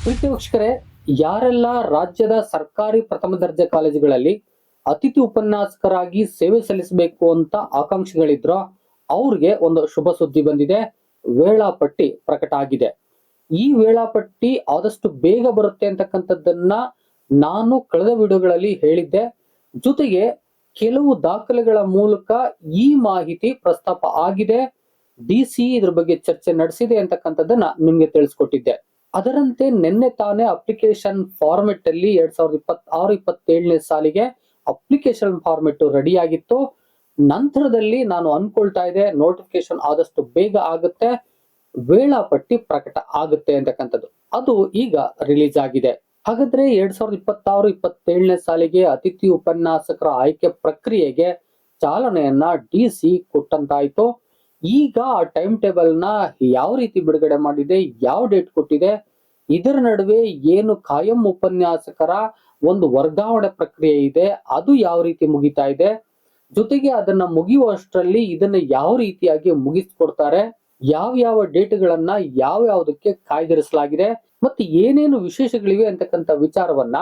ಪ್ರೀತಿ ವೀಕ್ಷಕರೇ, ಯಾರೆಲ್ಲ ರಾಜ್ಯದ ಸರ್ಕಾರಿ ಪ್ರಥಮ ದರ್ಜೆ ಕಾಲೇಜುಗಳಲ್ಲಿ ಅತಿಥಿ ಉಪನ್ಯಾಸಕರಾಗಿ ಸೇವೆ ಸಲ್ಲಿಸಬೇಕು ಅಂತ ಆಕಾಂಕ್ಷಿಗಳಿದ್ರೋ ಅವ್ರಿಗೆ ಒಂದು ಶುಭ ಸುದ್ದಿ ಬಂದಿದೆ. ವೇಳಾಪಟ್ಟಿ ಪ್ರಕಟ ಆಗಿದೆ. ಈ ವೇಳಾಪಟ್ಟಿ ಆದಷ್ಟು ಬೇಗ ಬರುತ್ತೆ ಅಂತಕ್ಕಂಥದ್ದನ್ನ ನಾನು ಕಳೆದ ವಿಡಿಯೋಗಳಲ್ಲಿ ಹೇಳಿದ್ದೆ. ಜೊತೆಗೆ ಕೆಲವು ದಾಖಲೆಗಳ ಮೂಲಕ ಈ ಮಾಹಿತಿ ಪ್ರಸ್ತಾಪ ಆಗಿದೆ. ಡಿಸಿ ಇದ್ರ ಬಗ್ಗೆ ಚರ್ಚೆ ನಡೆಸಿದೆ ಅಂತಕ್ಕಂಥದ್ದನ್ನ ನಿಮ್ಗೆ ತಿಳಿಸ್ಕೊಟ್ಟಿದ್ದೆ. ಅದರಂತೆ ನಿನ್ನೆ ತಾನೇ ಅಪ್ಲಿಕೇಶನ್ ಫಾರ್ಮೆಟ್ ಅಲ್ಲಿ 2026-27ನೇ ಸಾಲಿಗೆ ಅಪ್ಲಿಕೇಶನ್ ಫಾರ್ಮೆಟ್ ರೆಡಿ ಆಗಿತ್ತು. ನಂತರದಲ್ಲಿ ನಾನು ಅನ್ಕೊಳ್ತಾ ಇದ್ದೆ ನೋಟಿಫಿಕೇಶನ್ ಆದಷ್ಟು ಬೇಗ ಆಗುತ್ತೆ, ವೇಳಾಪಟ್ಟಿ ಪ್ರಕಟ ಆಗುತ್ತೆ ಅಂತಕ್ಕಂಥದ್ದು. ಅದು ಈಗ ರಿಲೀಸ್ ಆಗಿದೆ. ಹಾಗಾದ್ರೆ 2026-27ನೇ ಸಾಲಿಗೆ ಅತಿಥಿ ಉಪನ್ಯಾಸಕರ ಆಯ್ಕೆ ಪ್ರಕ್ರಿಯೆಗೆ ಚಾಲನೆಯನ್ನ ಡಿಸಿ ಕೊಟ್ಟಂತಾಯ್ತು. ಈಗ ಆ ಟೈಮ್ ಟೇಬಲ್ ನ ಯಾವ ರೀತಿ ಬಿಡುಗಡೆ ಮಾಡಿದೆ, ಯಾವ ಡೇಟ್ ಕೊಟ್ಟಿದೆ, ಇದರ ನಡುವೆ ಏನು ಕಾಯಂ ಉಪನ್ಯಾಸಕರ ಒಂದು ವರ್ಗಾವಣೆ ಪ್ರಕ್ರಿಯೆ ಇದೆ ಅದು ಯಾವ ರೀತಿ ಮುಗಿತಾ ಇದೆ, ಜೊತೆಗೆ ಅದನ್ನ ಮುಗಿಯುವಷ್ಟರಲ್ಲಿ ಇದನ್ನ ಯಾವ ರೀತಿಯಾಗಿ ಮುಗಿಸ್ಕೊಡ್ತಾರೆ, ಯಾವ ಡೇಟ್ಗಳನ್ನ ಯಾವ್ಯಾವುದಕ್ಕೆ ಕಾಯ್ದಿರಿಸಲಾಗಿದೆ ಮತ್ತೆ ಏನೇನು ವಿಶೇಷಗಳಿವೆ ಅಂತಕ್ಕಂಥ ವಿಚಾರವನ್ನ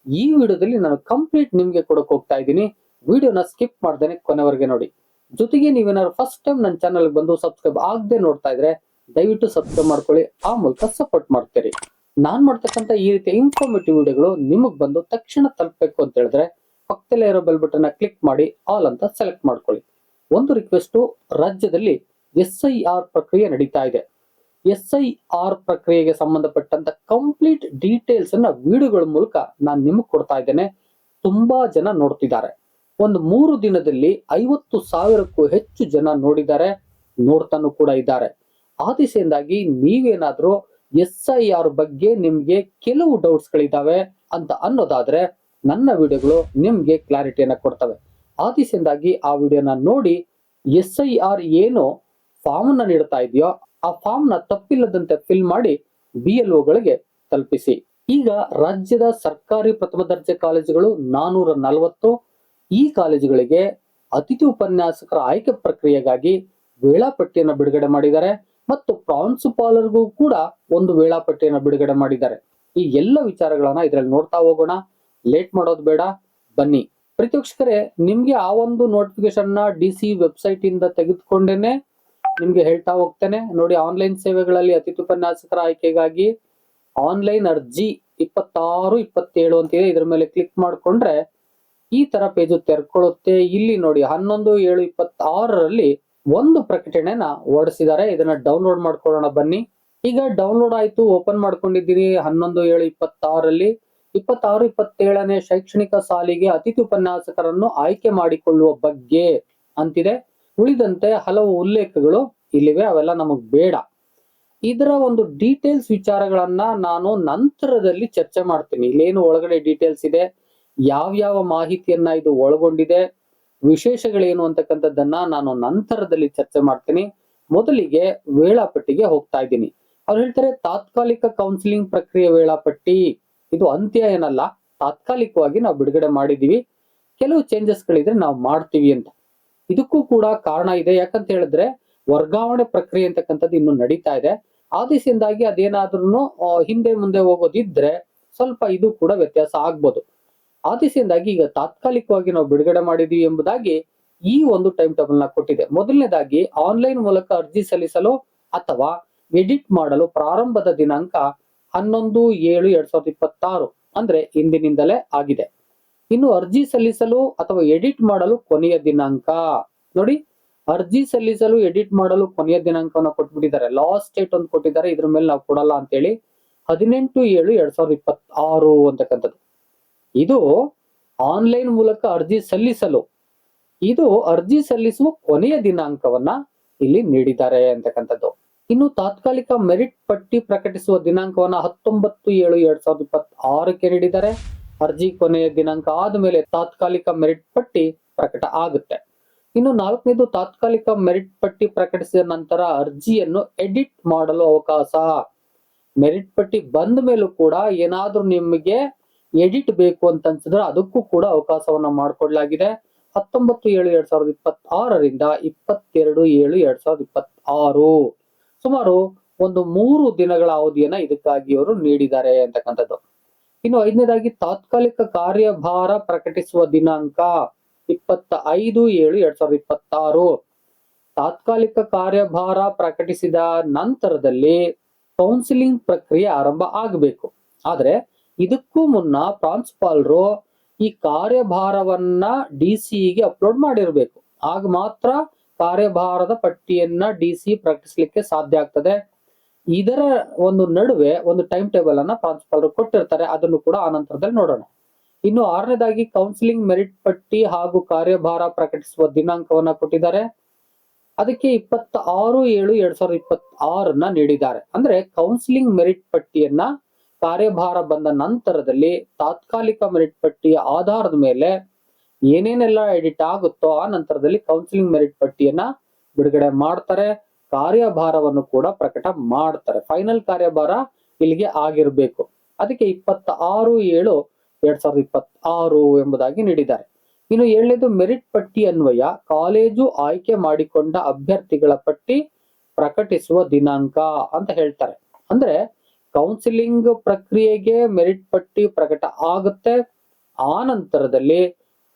ಈ ವಿಡಿಯೋದಲ್ಲಿ ನಾನು ಕಂಪ್ಲೀಟ್ ನಿಮ್ಗೆ ಕೊಡಕ್ ಹೋಗ್ತಾ ಇದ್ದೀನಿ. ವಿಡಿಯೋನ ಸ್ಕಿಪ್ ಮಾಡ್ದೇನೆ ಕೊನೆವರೆಗೆ ನೋಡಿ. ಜೊತೆಗೆ ನೀವೇನಾದ್ರು ಫಸ್ಟ್ ಟೈಮ್ ನನ್ನ ಚಾನಲ್ ಬಂದು ಸಬ್ಸ್ಕ್ರೈಬ್ ಆಗದೆ ನೋಡ್ತಾ ಇದ್ರೆ ದಯವಿಟ್ಟು ಸಬ್ಸ್ಕ್ರೈಬ್ ಮಾಡ್ಕೊಳ್ಳಿ, ಆ ಮೂಲಕ ಸಪೋರ್ಟ್ ಮಾಡ್ತೀರಿ. ನಾನ್ ಮಾಡ್ತಕ್ಕಂಥ ಈ ರೀತಿಯ ಇನ್ಫಾರ್ಮೇಟಿವ್ ವಿಡಿಯೋಗಳು ನಿಮಗ್ ಬಂದು ತಕ್ಷಣ ತಲುಪಬೇಕು ಅಂತ ಹೇಳಿದ್ರೆ ಪಕ್ಕದಲ್ಲೇ ಇರೋ ಬೆಲ್ ಬಟನ್ ಕ್ಲಿಕ್ ಮಾಡಿ ಆಲ್ ಅಂತ ಸೆಲೆಕ್ಟ್ ಮಾಡ್ಕೊಳ್ಳಿ. ಒಂದು ರಿಕ್ವೆಸ್ಟ್, ರಾಜ್ಯದಲ್ಲಿ SIR ಪ್ರಕ್ರಿಯೆ ನಡೀತಾ ಇದೆ. SIR ಪ್ರಕ್ರಿಯೆಗೆ ಸಂಬಂಧಪಟ್ಟಂತ ಕಂಪ್ಲೀಟ್ ಡೀಟೇಲ್ಸ್ ಅನ್ನ ವಿಡಿಯೋಗಳ ಮೂಲಕ ನಾನು ನಿಮಗೆ ಕೊಡ್ತಾ ಇದ್ದೇನೆ. ತುಂಬಾ ಜನ ನೋಡ್ತಿದ್ದಾರೆ. ಒಂದು 3 ದಿನದಲ್ಲಿ 50,000ಕ್ಕೂ ಹೆಚ್ಚು ಜನ ನೋಡಿದ್ದಾರೆ, ನೋಡ್ತಾನು ಕೂಡ ಇದ್ದಾರೆ. ಆ ದಿಸೆಯಿಂದಾಗಿ ನೀವೇನಾದ್ರೂ SIR ಬಗ್ಗೆ ನಿಮ್ಗೆ ಕೆಲವು ಡೌಟ್ಸ್ ಗಳಿದಾವೆ ಅಂತ ಅನ್ನೋದಾದ್ರೆ ನನ್ನ ವಿಡಿಯೋಗಳು ನಿಮ್ಗೆ ಕ್ಲಾರಿಟಿಯನ್ನ ಕೊಡ್ತವೆ. ಆ ದಿಸೆಯಿಂದಾಗಿ ಆ ವಿಡಿಯೋನ ನೋಡಿ SIR ಏನು ಫಾರ್ಮ್ ನ ನೀಡ್ತಾ ಇದೆಯೋ ಆ ಫಾರ್ಮ್ ನ ತಪ್ಪಿಲ್ಲದಂತೆ ಫಿಲ್ ಮಾಡಿ BLOಗಳಿಗೆ ತಲುಪಿಸಿ. ಈಗ ರಾಜ್ಯದ ಸರ್ಕಾರಿ ಪ್ರಥಮ ದರ್ಜೆ ಕಾಲೇಜುಗಳು 440. ಈ ಕಾಲೇಜುಗಳಿಗೆ ಅತಿಥಿ ಉಪನ್ಯಾಸಕರ ಆಯ್ಕೆ ಪ್ರಕ್ರಿಯೆಗಾಗಿ ವೇಳಾಪಟ್ಟಿಯನ್ನು ಬಿಡುಗಡೆ ಮಾಡಿದ್ದಾರೆ ಮತ್ತು ಪ್ರಾಂಶುಪಾಲರಿಗೂ ಕೂಡ ಒಂದು ವೇಳಾಪಟ್ಟಿಯನ್ನು ಬಿಡುಗಡೆ ಮಾಡಿದ್ದಾರೆ. ಈ ಎಲ್ಲ ವಿಚಾರಗಳನ್ನ ಇದರಲ್ಲಿ ನೋಡ್ತಾ ಹೋಗೋಣ. ಲೇಟ್ ಮಾಡೋದು ಬೇಡ, ಬನ್ನಿ. ಪ್ರೀತಿ ವೀಕ್ಷಕರೇ, ನಿಮ್ಗೆ ಆ ಒಂದು ನೋಟಿಫಿಕೇಶನ್ ನ DC ವೆಬ್ಸೈಟ್ ಇಂದ ತೆಗೆದುಕೊಂಡೇನೆ ನಿಮ್ಗೆ ಹೇಳ್ತಾ ಹೋಗ್ತೇನೆ. ನೋಡಿ, ಆನ್ಲೈನ್ ಸೇವೆಗಳಲ್ಲಿ ಅತಿಥಿ ಉಪನ್ಯಾಸಕರ ಆಯ್ಕೆಗಾಗಿ ಆನ್ಲೈನ್ ಅರ್ಜಿ 26-27 ಅಂತಿದೆ. ಇದ್ರ ಮೇಲೆ ಕ್ಲಿಕ್ ಮಾಡ್ಕೊಂಡ್ರೆ ಈ ತರ ಪೇಜ್ ತೆರ್ಕೊಳ್ಳುತ್ತೆ. ಇಲ್ಲಿ ನೋಡಿ 11/7/26ರಲ್ಲಿ ಒಂದು ಪ್ರಕಟಣೆನ ಹೊರಡಿಸಿದ್ದಾರೆ. ಇದನ್ನ ಡೌನ್ಲೋಡ್ ಮಾಡ್ಕೊಳ್ಳೋಣ ಬನ್ನಿ. ಈಗ ಡೌನ್ಲೋಡ್ ಆಯ್ತು, ಓಪನ್ ಮಾಡ್ಕೊಂಡಿದ್ದೀನಿ. 11/7/26ರಲ್ಲಿ 26-27ನೇ ಶೈಕ್ಷಣಿಕ ಸಾಲಿಗೆ ಅತಿಥಿ ಉಪನ್ಯಾಸಕರನ್ನು ಆಯ್ಕೆ ಮಾಡಿಕೊಳ್ಳುವ ಬಗ್ಗೆ ಅಂತಿದೆ. ಉಳಿದಂತೆ ಹಲವು ಉಲ್ಲೇಖಗಳು ಇಲ್ಲಿವೆ, ಅವೆಲ್ಲ ನಮಗ್ ಬೇಡ. ಇದರ ಒಂದು ಡೀಟೇಲ್ಸ್ ವಿಚಾರಗಳನ್ನ ನಾನು ನಂತರದಲ್ಲಿ ಚರ್ಚೆ ಮಾಡ್ತೀನಿ. ಇಲ್ಲೇನು ಒಳಗಡೆ ಡೀಟೇಲ್ಸ್ ಇದೆ, ಯಾವ ಮಾಹಿತಿಯನ್ನ ಇದು ಒಳಗೊಂಡಿದೆ, ವಿಶೇಷಗಳೇನು ಅಂತಕ್ಕಂಥದ್ದನ್ನ ನಾನು ನಂತರದಲ್ಲಿ ಚರ್ಚೆ ಮಾಡ್ತೀನಿ. ಮೊದಲಿಗೆ ವೇಳಾಪಟ್ಟಿಗೆ ಹೋಗ್ತಾ ಇದ್ದೀನಿ. ಅವ್ರು ಹೇಳ್ತಾರೆ ತಾತ್ಕಾಲಿಕ ಕೌನ್ಸಿಲಿಂಗ್ ಪ್ರಕ್ರಿಯೆ ವೇಳಾಪಟ್ಟಿ. ಇದು ಅಂತ್ಯ ಏನಲ್ಲ, ತಾತ್ಕಾಲಿಕವಾಗಿ ನಾವು ಬಿಡುಗಡೆ ಮಾಡಿದೀವಿ, ಕೆಲವು ಚೇಂಜಸ್ ಗಳಿದ್ರೆ ನಾವು ಮಾಡ್ತೀವಿ ಅಂತ. ಇದಕ್ಕೂ ಕೂಡ ಕಾರಣ ಇದೆ. ಯಾಕಂತ ಹೇಳಿದ್ರೆ ವರ್ಗಾವಣೆ ಪ್ರಕ್ರಿಯೆ ಅಂತಕ್ಕಂಥದ್ದು ಇನ್ನು ನಡೀತಾ ಇದೆ. ಆ ದಿಸೆಯಿಂದಾಗಿ ಅದೇನಾದ್ರೂ ಹಿಂದೆ ಮುಂದೆ ಹೋಗೋದಿದ್ರೆ ಸ್ವಲ್ಪ ಇದು ಕೂಡ ವ್ಯತ್ಯಾಸ ಆಗ್ಬೋದು. ಆ ದಿಸೆಯಿಂದಾಗಿ ಈಗ ತಾತ್ಕಾಲಿಕವಾಗಿ ನಾವು ಬಿಡುಗಡೆ ಮಾಡಿದೀವಿ ಎಂಬುದಾಗಿ ಈ ಒಂದು ಟೈಮ್ ಟೇಬಲ್ ನ ಕೊಟ್ಟಿದೆ. ಮೊದಲನೇದಾಗಿ ಆನ್ಲೈನ್ ಮೂಲಕ ಅರ್ಜಿ ಸಲ್ಲಿಸಲು ಅಥವಾ ಎಡಿಟ್ ಮಾಡಲು ಪ್ರಾರಂಭದ ದಿನಾಂಕ 11/7/2026 ಅಂದ್ರೆ ಇಂದಿನಿಂದಲೇ ಆಗಿದೆ. ಇನ್ನು ಅರ್ಜಿ ಸಲ್ಲಿಸಲು ಅಥವಾ ಎಡಿಟ್ ಮಾಡಲು ಕೊನೆಯ ದಿನಾಂಕ ನೋಡಿ, ಅರ್ಜಿ ಸಲ್ಲಿಸಲು ಎಡಿಟ್ ಮಾಡಲು ಕೊನೆಯ ದಿನಾಂಕವನ್ನು ಕೊಟ್ಬಿಟ್ಟಿದ್ದಾರೆ. ಲಾಸ್ಟ್ ಡೇಟ್ ಒಂದು ಕೊಟ್ಟಿದ್ದಾರೆ, ಇದ್ರ ಮೇಲೆ ನಾವು ಕೊಡಲ್ಲ ಅಂತ ಹೇಳಿ 18/7/2026 ಅಂತಕ್ಕಂಥದ್ದು. ಇದು ಆನ್ಲೈನ್ ಮೂಲಕ ಅರ್ಜಿ ಸಲ್ಲಿಸಲು, ಇದು ಅರ್ಜಿ ಸಲ್ಲಿಸುವ ಕೊನೆಯ ದಿನಾಂಕವನ್ನ ಇಲ್ಲಿ ನೀಡಿದ್ದಾರೆ ಅಂತಕ್ಕಂಥದ್ದು. ಇನ್ನು ತಾತ್ಕಾಲಿಕ ಮೆರಿಟ್ ಪಟ್ಟಿ ಪ್ರಕಟಿಸುವ ದಿನಾಂಕವನ್ನ 19/7/2026ಕ್ಕೆ ನೀಡಿದ್ದಾರೆ. ಅರ್ಜಿ ಕೊನೆಯ ದಿನಾಂಕ ಆದ್ಮೇಲೆ ತಾತ್ಕಾಲಿಕ ಮೆರಿಟ್ ಪಟ್ಟಿ ಪ್ರಕಟ ಆಗುತ್ತೆ. ಇನ್ನು 4ನೇದು, ತಾತ್ಕಾಲಿಕ ಮೆರಿಟ್ ಪಟ್ಟಿ ಪ್ರಕಟಿಸಿದ ನಂತರ ಅರ್ಜಿಯನ್ನು ಎಡಿಟ್ ಮಾಡಲು ಅವಕಾಶ. ಮೆರಿಟ್ ಪಟ್ಟಿ ಬಂದ ಮೇಲೂ ಕೂಡ ಏನಾದ್ರೂ ನಿಮಗೆ ಎಡಿಟ್ ಬೇಕು ಅಂತ ಅನ್ಸಿದ್ರೆ ಅದಕ್ಕೂ ಕೂಡ ಅವಕಾಶವನ್ನ ಮಾಡಿಕೊಡ್ಲಾಗಿದೆ. 19/7/2026ರಿಂದ 22/7/2026 ಸುಮಾರು ಒಂದು 3 ದಿನಗಳ ಅವಧಿಯನ್ನ ಇದಕ್ಕಾಗಿ ಅವರು ನೀಡಿದ್ದಾರೆ ಅಂತಕ್ಕಂಥದ್ದು. ಇನ್ನು 5ನೇದಾಗಿ ತಾತ್ಕಾಲಿಕ ಕಾರ್ಯಭಾರ ಪ್ರಕಟಿಸುವ ದಿನಾಂಕ 25/7/2026. ತಾತ್ಕಾಲಿಕ ಕಾರ್ಯಭಾರ ಪ್ರಕಟಿಸಿದ ನಂತರದಲ್ಲಿ ಕೌನ್ಸಿಲಿಂಗ್ ಪ್ರಕ್ರಿಯೆ ಆರಂಭ ಆಗಬೇಕು. ಆದ್ರೆ ಇದಕ್ಕೂ ಮುನ್ನ ಪ್ರಾಂಶುಪಾಲರು ಈ ಕಾರ್ಯಭಾರವನ್ನ ಡಿಸಿಗೆ ಅಪ್ಲೋಡ್ ಮಾಡಿರ್ಬೇಕು. ಆಗ ಮಾತ್ರ ಕಾರ್ಯಭಾರದ ಪಟ್ಟಿಯನ್ನ ಡಿಸಿ ಪ್ರಕಟಿಸಲಿಕ್ಕೆ ಸಾಧ್ಯ ಆಗ್ತದೆ. ಇದರ ಒಂದು ನಡುವೆ ಒಂದು ಟೈಮ್ ಟೇಬಲ್ ಅನ್ನ ಪ್ರಾಂಶುಪಾಲರು ಕೊಟ್ಟಿರ್ತಾರೆ. ಅದನ್ನು ಕೂಡ ಆ ನಂತರದಲ್ಲಿ ನೋಡೋಣ. ಇನ್ನು 6ನೇದಾಗಿ ಕೌನ್ಸಿಲಿಂಗ್ ಮೆರಿಟ್ ಪಟ್ಟಿ ಹಾಗೂ ಕಾರ್ಯಭಾರ ಪ್ರಕಟಿಸುವ ದಿನಾಂಕವನ್ನ ಕೊಟ್ಟಿದ್ದಾರೆ. ಅದಕ್ಕೆ 26/7/2026 ನೀಡಿದ್ದಾರೆ. ಅಂದ್ರೆ ಕೌನ್ಸಿಲಿಂಗ್ ಮೆರಿಟ್ ಪಟ್ಟಿಯನ್ನ ಕಾರ್ಯಭಾರ ಬಂದ ನಂತರದಲ್ಲಿ ತಾತ್ಕಾಲಿಕ ಮೆರಿಟ್ ಪಟ್ಟಿಯ ಆಧಾರದ ಮೇಲೆ ಏನೇನೆಲ್ಲ ಎಡಿಟ್ ಆಗುತ್ತೋ ಆ ನಂತರದಲ್ಲಿ ಕೌನ್ಸಿಲಿಂಗ್ ಮೆರಿಟ್ ಪಟ್ಟಿಯನ್ನ ಬಿಡುಗಡೆ ಮಾಡ್ತಾರೆ. ಕಾರ್ಯಭಾರವನ್ನು ಕೂಡ ಪ್ರಕಟ ಮಾಡ್ತಾರೆ. ಫೈನಲ್ ಕಾರ್ಯಭಾರ ಇಲ್ಲಿಗೆ ಆಗಿರ್ಬೇಕು. ಅದಕ್ಕೆ 26/7/2026 ಎಂಬುದಾಗಿ ನೀಡಿದ್ದಾರೆ. ಇನ್ನು 7ನೇದು ಮೆರಿಟ್ ಪಟ್ಟಿ ಅನ್ವಯ ಕಾಲೇಜು ಆಯ್ಕೆ ಮಾಡಿಕೊಂಡ ಅಭ್ಯರ್ಥಿಗಳ ಪಟ್ಟಿ ಪ್ರಕಟಿಸುವ ದಿನಾಂಕ ಅಂತ ಹೇಳ್ತಾರೆ. ಅಂದ್ರೆ ಕೌನ್ಸಿಲಿಂಗ್ ಪ್ರಕ್ರಿಯೆಗೆ ಮೆರಿಟ್ ಪಟ್ಟಿ ಪ್ರಕಟ ಆಗುತ್ತೆ. ಆ ನಂತರದಲ್ಲಿ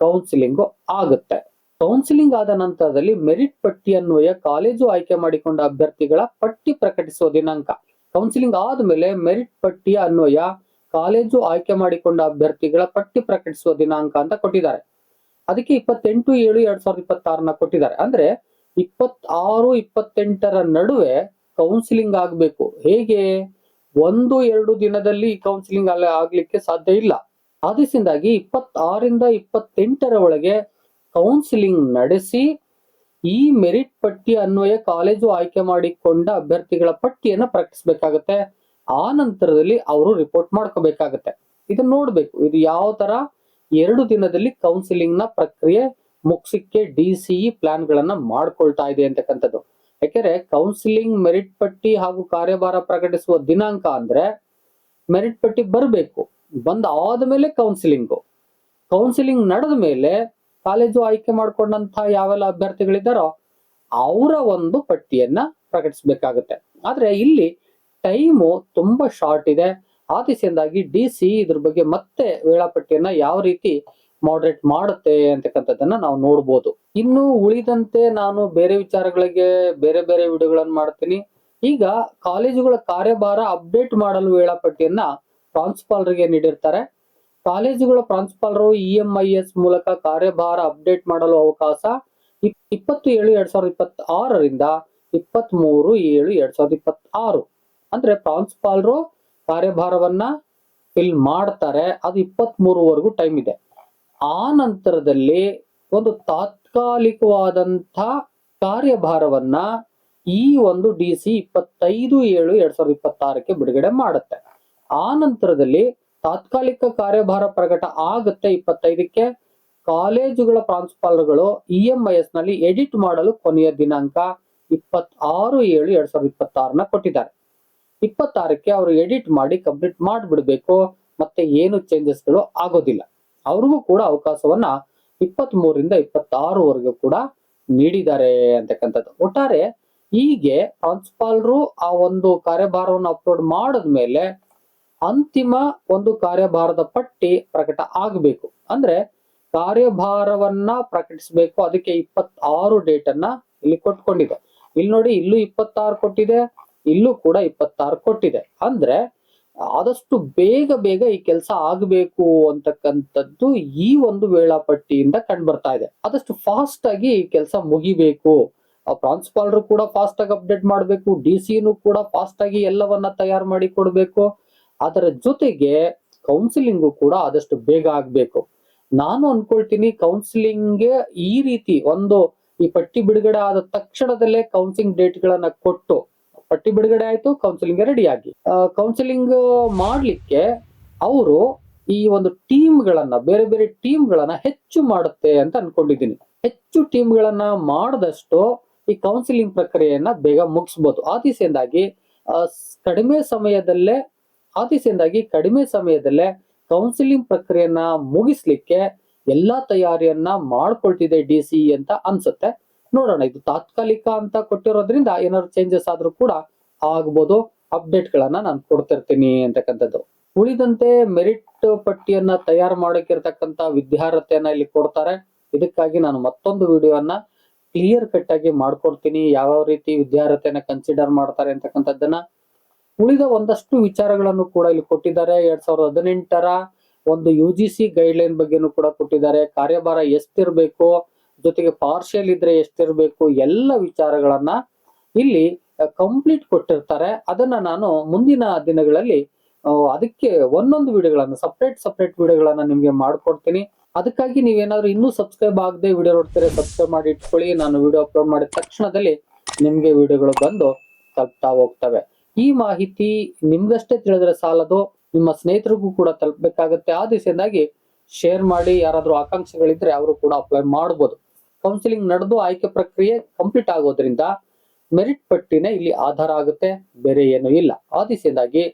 ಕೌನ್ಸಿಲಿಂಗ್ ಆಗುತ್ತೆ. ಕೌನ್ಸಿಲಿಂಗ್ ಆದ ನಂತರದಲ್ಲಿ ಮೆರಿಟ್ ಪಟ್ಟಿ ಅನ್ವಯ ಕಾಲೇಜು ಆಯ್ಕೆ ಮಾಡಿಕೊಂಡ ಅಭ್ಯರ್ಥಿಗಳ ಪಟ್ಟಿ ಪ್ರಕಟಿಸುವ ದಿನಾಂಕ. ಕೌನ್ಸಿಲಿಂಗ್ ಆದ್ಮೇಲೆ ಮೆರಿಟ್ ಪಟ್ಟಿಯ ಅನ್ವಯ ಕಾಲೇಜು ಆಯ್ಕೆ ಮಾಡಿಕೊಂಡ ಅಭ್ಯರ್ಥಿಗಳ ಪಟ್ಟಿ ಪ್ರಕಟಿಸುವ ದಿನಾಂಕ ಅಂತ ಕೊಟ್ಟಿದ್ದಾರೆ. ಅದಕ್ಕೆ 28/7/2026 ಕೊಟ್ಟಿದ್ದಾರೆ. ಅಂದ್ರೆ 26-28 ನಡುವೆ ಕೌನ್ಸಿಲಿಂಗ್ ಆಗ್ಬೇಕು. ಹೇಗೆ 1-2 ದಿನದಲ್ಲಿ ಕೌನ್ಸಿಲಿಂಗ್ ಆಗ್ಲಿಕ್ಕೆ ಸಾಧ್ಯ ಇಲ್ಲ. ಆದ್ರಿಂದಾಗಿ 26-28 ಒಳಗೆ ಕೌನ್ಸಿಲಿಂಗ್ ನಡೆಸಿ ಈ ಮೆರಿಟ್ ಪಟ್ಟಿ ಅನ್ವಯ ಕಾಲೇಜು ಆಯ್ಕೆ ಮಾಡಿಕೊಂಡ ಅಭ್ಯರ್ಥಿಗಳ ಪಟ್ಟಿಯನ್ನ ಪ್ರಕಟಿಸಬೇಕಾಗತ್ತೆ. ಆ ನಂತರದಲ್ಲಿ ಅವರು ರಿಪೋರ್ಟ್ ಮಾಡ್ಕೋಬೇಕಾಗತ್ತೆ. ಇದನ್ನ ನೋಡ್ಬೇಕು, ಇದು ಯಾವ ತರ 2 ದಿನದಲ್ಲಿ ಕೌನ್ಸಿಲಿಂಗ್ ನ ಪ್ರಕ್ರಿಯೆ ಮುಗಿಸಿಕ್ಕೆ ಡಿಸಿಇ ಪ್ಲಾನ್ ಗಳನ್ನ ಮಾಡ್ಕೊಳ್ತಾ ಇದೆ ಅಂತಕ್ಕಂಥದ್ದು. ಯಾಕೆಂದ್ರೆ ಕೌನ್ಸಿಲಿಂಗ್ ಮೆರಿಟ್ ಪಟ್ಟಿ ಹಾಗೂ ಕಾರ್ಯಭಾರ ಪ್ರಕಟಿಸುವ ದಿನಾಂಕ ಅಂದ್ರೆ ಮೆರಿಟ್ ಪಟ್ಟಿ ಬರಬೇಕು, ಬಂದ ಆದ್ಮೇಲೆ ಕೌನ್ಸಿಲಿಂಗ್ ನಡೆದ ಮೇಲೆ ಕಾಲೇಜು ಆಯ್ಕೆ ಮಾಡ್ಕೊಂಡಂತ ಯಾವೆಲ್ಲ ಅಭ್ಯರ್ಥಿಗಳಿದ್ದಾರೋ ಅವರ ಒಂದು ಪಟ್ಟಿಯನ್ನ ಪ್ರಕಟಿಸಬೇಕಾಗುತ್ತೆ. ಆದ್ರೆ ಇಲ್ಲಿ ಟೈಮು ತುಂಬಾ ಶಾರ್ಟ್ ಇದೆ. ಆದಿಸಿಂದಾಗಿ ಡಿಸಿ ಇದ್ರ ಬಗ್ಗೆ ಮತ್ತೆ ವೇಳಾಪಟ್ಟಿಯನ್ನ ಯಾವ ರೀತಿ ಮಾಡರೇಟ್ ಮಾಡುತ್ತೆ ಅಂತಕ್ಕಂಥದ್ದನ್ನ ನಾವು ನೋಡ್ಬೋದು. ಇನ್ನು ಉಳಿದಂತೆ ನಾನು ಬೇರೆ ವಿಚಾರಗಳಿಗೆ ಬೇರೆ ಬೇರೆ ವಿಡಿಯೋಗಳನ್ನು ಮಾಡ್ತೀನಿ. ಈಗ ಕಾಲೇಜುಗಳ ಕಾರ್ಯಭಾರ ಅಪ್ಡೇಟ್ ಮಾಡಲು ವೇಳಾಪಟ್ಟಿಯನ್ನ ಪ್ರಾಂಶುಪಾಲರಿಗೆ ನೀಡಿರ್ತಾರೆ. ಕಾಲೇಜುಗಳ ಪ್ರಾಂಶುಪಾಲರು EMIS ಮೂಲಕ ಕಾರ್ಯಭಾರ ಅಪ್ಡೇಟ್ ಮಾಡಲು ಅವಕಾಶ 20/7/2026 23/7/2026. ಅಂದ್ರೆ ಪ್ರಾಂಶುಪಾಲರು ಕಾರ್ಯಭಾರವನ್ನ ಫಿಲ್ ಮಾಡ್ತಾರೆ. ಅದು 23ವರೆಗೂ ಟೈಮ್ ಇದೆ. ಆ ನಂತರದಲ್ಲಿ ಒಂದು ತಾತ್ಕಾಲಿಕವಾದಂತ ಕಾರ್ಯಭಾರವನ್ನ ಈ ಒಂದು ಡಿಸಿ 25/7/2026 ಬಿಡುಗಡೆ ಮಾಡುತ್ತೆ. ಆ ನಂತರದಲ್ಲಿ ತಾತ್ಕಾಲಿಕ ಕಾರ್ಯಭಾರ ಪ್ರಕಟ ಆಗುತ್ತೆ 25ಕ್ಕೆ. ಕಾಲೇಜುಗಳ ಪ್ರಾಂಶುಪಾಲರುಗಳು EMIS ನಲ್ಲಿ ಎಡಿಟ್ ಮಾಡಲು ಕೊನೆಯ ದಿನಾಂಕ 26/7/2026 ಕೊಟ್ಟಿದ್ದಾರೆ. 26ಕ್ಕೆ ಅವರು ಎಡಿಟ್ ಮಾಡಿ ಕಂಪ್ಲೀಟ್ ಮಾಡಿಬಿಡ್ಬೇಕು. ಮತ್ತೆ ಏನು ಚೇಂಜಸ್ಗಳು ಆಗೋದಿಲ್ಲ. ಅವ್ರಿಗೂ ಕೂಡ ಅವಕಾಶವನ್ನ 23-26ವರೆಗೂ ಕೂಡ ನೀಡಿದ್ದಾರೆ ಅಂತಕ್ಕಂಥದ್ದು. ಒಟ್ಟಾರೆ ಹೀಗೆ ಪ್ರಾಂಶುಪಾಲರು ಆ ಒಂದು ಕಾರ್ಯಭಾರವನ್ನು ಅಪ್ಲೋಡ್ ಮಾಡಿದ್ಮೇಲೆ ಅಂತಿಮ ಒಂದು ಕಾರ್ಯಭಾರದ ಪಟ್ಟಿ ಪ್ರಕಟ ಆಗಬೇಕು. ಅಂದ್ರೆ ಕಾರ್ಯಭಾರವನ್ನ ಪ್ರಕಟಿಸಬೇಕು. ಅದಕ್ಕೆ 26 ಡೇಟ್ ಅನ್ನ ಇಲ್ಲಿ ಕೊಟ್ಕೊಂಡಿದೆ. ಇಲ್ಲಿ ನೋಡಿ, ಇಲ್ಲೂ 26 ಕೊಟ್ಟಿದೆ, ಇಲ್ಲೂ ಕೂಡ 26 ಕೊಟ್ಟಿದೆ. ಅಂದ್ರೆ ಆದಷ್ಟು ಬೇಗ ಈ ಕೆಲಸ ಆಗಬೇಕು ಅಂತಕ್ಕಂಥದ್ದು ಈ ಒಂದು ವೇಳಾಪಟ್ಟಿಯಿಂದ ಕಂಡು ಬರ್ತಾ ಇದೆ. ಆದಷ್ಟು ಫಾಸ್ಟ್ ಆಗಿ ಈ ಕೆಲಸ ಮುಗಿಬೇಕು. ಪ್ರಾಂಶುಪಾಲರು ಕೂಡ ಫಾಸ್ಟ್ ಆಗಿ ಅಪ್ಡೇಟ್ ಮಾಡಬೇಕು, ಡಿಸಿನೂ ಕೂಡ ಫಾಸ್ಟ್ ಆಗಿ ಎಲ್ಲವನ್ನ ತಯಾರು ಮಾಡಿ ಕೊಡ್ಬೇಕು. ಅದರ ಜೊತೆಗೆ ಕೌನ್ಸಿಲಿಂಗು ಕೂಡ ಆದಷ್ಟು ಬೇಗ ಆಗ್ಬೇಕು. ನಾನು ಅನ್ಕೊಳ್ತೀನಿ ಕೌನ್ಸಿಲಿಂಗ್ ಈ ರೀತಿ ಒಂದು ಈ ಪಟ್ಟಿ ಬಿಡುಗಡೆ ಆದ ತಕ್ಷಣದಲ್ಲೇ ಕೌನ್ಸಿಲಿಂಗ್ ಡೇಟ್ ಗಳನ್ನ ಕೊಟ್ಟು, ಪಟ್ಟಿ ಬಿಡುಗಡೆ ಆಯ್ತು, ಕೌನ್ಸಿಲಿಂಗ್ ರೆಡಿ ಆಗಿ ಕೌನ್ಸಿಲಿಂಗ್ ಮಾಡ್ಲಿಕ್ಕೆ ಅವರು ಈ ಒಂದು ಟೀಮ್ಗಳನ್ನ ಬೇರೆ ಬೇರೆ ಟೀಮ್ಗಳನ್ನ ಹೆಚ್ಚು ಮಾಡುತ್ತೆ ಅಂತ ಅನ್ಕೊಂಡಿದ್ದೀನಿ. ಹೆಚ್ಚು ಟೀಮ್ಗಳನ್ನ ಮಾಡಿದಷ್ಟು ಈ ಕೌನ್ಸಿಲಿಂಗ್ ಪ್ರಕ್ರಿಯೆಯನ್ನ ಬೇಗ ಮುಗಿಸ್ಬೋದು. ಕಡಿಮೆ ಸಮಯದಲ್ಲೇ ಕೌನ್ಸಿಲಿಂಗ್ ಪ್ರಕ್ರಿಯೆಯನ್ನ ಮುಗಿಸ್ಲಿಕ್ಕೆ ಎಲ್ಲಾ ತಯಾರಿಯನ್ನ ಮಾಡ್ಕೊಳ್ತಿದೆ ಡಿಸಿ ಅಂತ ಅನ್ಸುತ್ತೆ. ನೋಡೋಣ, ಇದು ತಾತ್ಕಾಲಿಕ ಅಂತ ಕೊಟ್ಟಿರೋದ್ರಿಂದ ಏನಾದ್ರು ಚೇಂಜಸ್ ಆದ್ರೂ ಕೂಡ ಆಗ್ಬೋದು. ಅಪ್ಡೇಟ್ ಗಳನ್ನ ನಾನು ಕೊಡ್ತಿರ್ತೀನಿ ಅಂತಕ್ಕಂಥದ್ದು. ಉಳಿದಂತೆ ಮೆರಿಟ್ ಪಟ್ಟಿಯನ್ನ ತಯಾರು ಮಾಡಕ್ಕಿರ್ತಕ್ಕಂಥ ವಿದ್ಯಾರ್ಹತೆಯನ್ನ ಇಲ್ಲಿ ಕೊಡ್ತಾರೆ. ಇದಕ್ಕಾಗಿ ನಾನು ಮತ್ತೊಂದು ವಿಡಿಯೋವನ್ನ ಕ್ಲಿಯರ್ ಕಟ್ ಆಗಿ ಮಾಡ್ಕೊಡ್ತೀನಿ, ಯಾವ ರೀತಿ ವಿದ್ಯಾರ್ಹತೆಯನ್ನ ಕನ್ಸಿಡರ್ ಮಾಡ್ತಾರೆ ಅಂತಕ್ಕಂಥದ್ದನ್ನ. ಉಳಿದ ಒಂದಷ್ಟು ವಿಚಾರಗಳನ್ನು ಕೂಡ ಇಲ್ಲಿ ಕೊಟ್ಟಿದ್ದಾರೆ. 2018ರ ಒಂದು UGC ಗೈಡ್ಲೈನ್ ಬಗ್ಗೆನೂ ಕೂಡ ಕೊಟ್ಟಿದ್ದಾರೆ. ಕಾರ್ಯಭಾರ ಎಷ್ಟಿರ್ಬೇಕು, ಜೊತೆಗೆ ಪಾರ್ಷಿಯಲ್ ಇದ್ರೆ ಎಷ್ಟಿರ್ಬೇಕು, ಎಲ್ಲ ವಿಚಾರಗಳನ್ನ ಇಲ್ಲಿ ಕಂಪ್ಲೀಟ್ ಕೊಟ್ಟಿರ್ತಾರೆ. ಅದನ್ನ ನಾನು ಮುಂದಿನ ದಿನಗಳಲ್ಲಿ ಅದಕ್ಕೆ ಒಂದೊಂದು ವಿಡಿಯೋಗಳನ್ನ ಸಪ್ರೇಟ್ ವಿಡಿಯೋಗಳನ್ನ ನಿಮ್ಗೆ ಮಾಡ್ಕೊಡ್ತೀನಿ. ಅದಕ್ಕಾಗಿ ನೀವೇನಾದ್ರೂ ಇನ್ನೂ ಸಬ್ಸ್ಕ್ರೈಬ್ ಆಗದೆ ವಿಡಿಯೋ ನೋಡ್ತಾರೆ, ಸಬ್ಸ್ಕ್ರೈಬ್ ಮಾಡಿ ಇಟ್ಕೊಳ್ಳಿ. ನಾನು ವಿಡಿಯೋ ಅಪ್ಲೋಡ್ ಮಾಡಿದ ತಕ್ಷಣದಲ್ಲಿ ನಿಮ್ಗೆ ವಿಡಿಯೋಗಳು ಬಂದು ತಲುಪ್ತಾ ಹೋಗ್ತವೆ. ಈ ಮಾಹಿತಿ ನಿಮ್ಗಷ್ಟೇ ತಿಳಿದ್ರೆ ಸಾಲದು, ನಿಮ್ಮ ಸ್ನೇಹಿತರಿಗೂ ಕೂಡ ತಲುಪಬೇಕಾಗತ್ತೆ. ಆ ದಿಸೆಯಿಂದಾಗಿ ಶೇರ್ ಮಾಡಿ. ಯಾರಾದ್ರೂ ಆಕಾಂಕ್ಷಿಗಳಿದ್ರೆ ಅವರು ಕೂಡ ಅಪ್ಲೈ ಮಾಡಬಹುದು. ಕೌನ್ಸಿಲಿಂಗ್ ನಡೆದು ಆಯ್ಕೆ ಪ್ರಕ್ರಿಯೆ ಕಂಪ್ಲೀಟ್ ಆಗೋದ್ರಿಂದ ಮೆರಿಟ್ ಪಟ್ಟಿನೇ ಇಲ್ಲಿ ಆಧಾರ ಆಗುತ್ತೆ, ಬೇರೆ ಏನು ಇಲ್ಲ. ಆ ದಿಸೆಯಿಂದಾಗಿ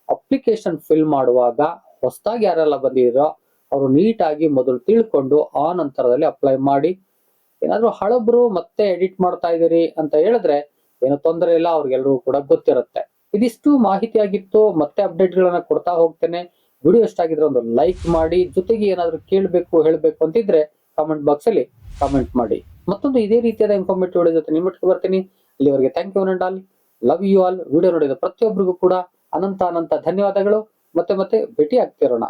ಅಪ್ಲಿಕೇಶನ್ ಫಿಲ್ ಮಾಡುವಾಗ ಹೊಸದಾಗಿ ಯಾರೆಲ್ಲ ಬಂದಿರೋ ಅವರು ನೀಟಾಗಿ ಮೊದಲು ತಿಳ್ಕೊಂಡು ಆ ನಂತರದಲ್ಲಿ ಅಪ್ಲೈ ಮಾಡಿ. ಏನಾದ್ರೂ ಹಳಬ್ರು ಮತ್ತೆ ಎಡಿಟ್ ಮಾಡ್ತಾ ಇದೀರಿ ಅಂತ ಹೇಳಿದ್ರೆ ಏನು ತೊಂದರೆ ಇಲ್ಲ, ಅವ್ರಿಗೆಲ್ಲರೂ ಕೂಡ ಗೊತ್ತಿರುತ್ತೆ. ಇದಿಷ್ಟು ಮಾಹಿತಿ ಆಗಿತ್ತು. ಮತ್ತೆ ಅಪ್ಡೇಟ್ ಗಳನ್ನ ಕೊಡ್ತಾ ಹೋಗ್ತೇನೆ. ವಿಡಿಯೋ ಇಷ್ಟ ಆಗಿದ್ರೆ ಒಂದು ಲೈಕ್ ಮಾಡಿ. ಜೊತೆಗೆ ಏನಾದ್ರೂ ಕೇಳಬೇಕು ಹೇಳಬೇಕು ಅಂತಿದ್ರೆ ಕಾಮೆಂಟ್ ಬಾಕ್ಸ್ ಅಲ್ಲಿ ಕಾಮೆಂಟ್ ಮಾಡಿ. ಮತ್ತೊಂದು ಇದೇ ರೀತಿಯಾದ ಇನ್ಫಾರ್ಮೇಟಿವ್ ವಿಡಿಯೋ ಜೊತೆ ನಿಮ್ಮೊಟ್ಟಿಗೆ ಬರ್ತೀನಿ. ಅಲ್ಲಿವರೆಗೆ thank you and all, love you all. Video ನೋಡಿದ ಪ್ರತಿಯೊಬ್ಬರಿಗೂ ಕೂಡ ಅನಂತ ಧನ್ಯವಾದಗಳು. ಮತ್ತೆ ಭೇಟಿ ಆಗ್ತಿರೋಣ.